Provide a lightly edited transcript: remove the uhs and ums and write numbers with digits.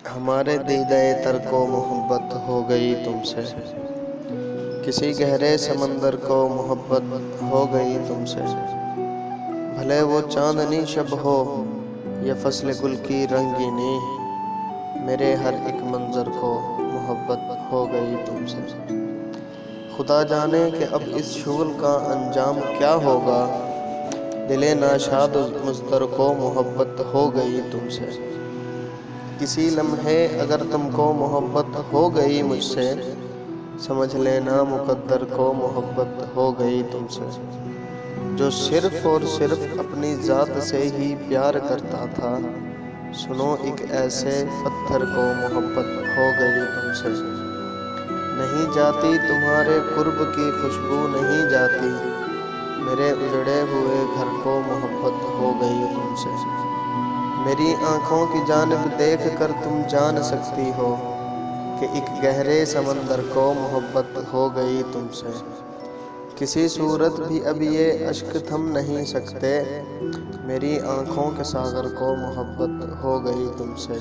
हमारे दीदाए तर को मोहब्बत हो गई तुमसे, किसी गहरे समंदर को मोहब्बत हो गई तुमसे। भले वो चांदनी शब हो या फसल गुल की रंगीनी, मेरे हर एक मंजर को मोहब्बत हो गई तुमसे। खुदा जाने कि अब इस शुगल का अंजाम क्या होगा, दिले नाशाद मुज़्तर को मोहब्बत हो गई तुमसे। किसी लम्हे अगर तुमको मोहब्बत हो गई मुझसे, समझ लेना मुकद्दर को मोहब्बत हो गई तुमसे। जो सिर्फ और सिर्फ अपनी ज़ात से ही प्यार करता था, सुनो एक ऐसे पत्थर को मोहब्बत हो गई तुमसे। नहीं जाती तुम्हारे कुर्ब की खुशबू नहीं जाती, मेरे उजड़े हुए घर को मोहब्बत हो गई तुमसे। मेरी आँखों की जानिब देख कर तुम जान सकती हो कि एक गहरे समंदर को मोहब्बत हो गई तुमसे। किसी सूरत भी अब ये अश्क थम नहीं सकते, मेरी आँखों के सागर को मोहब्बत हो गई तुमसे।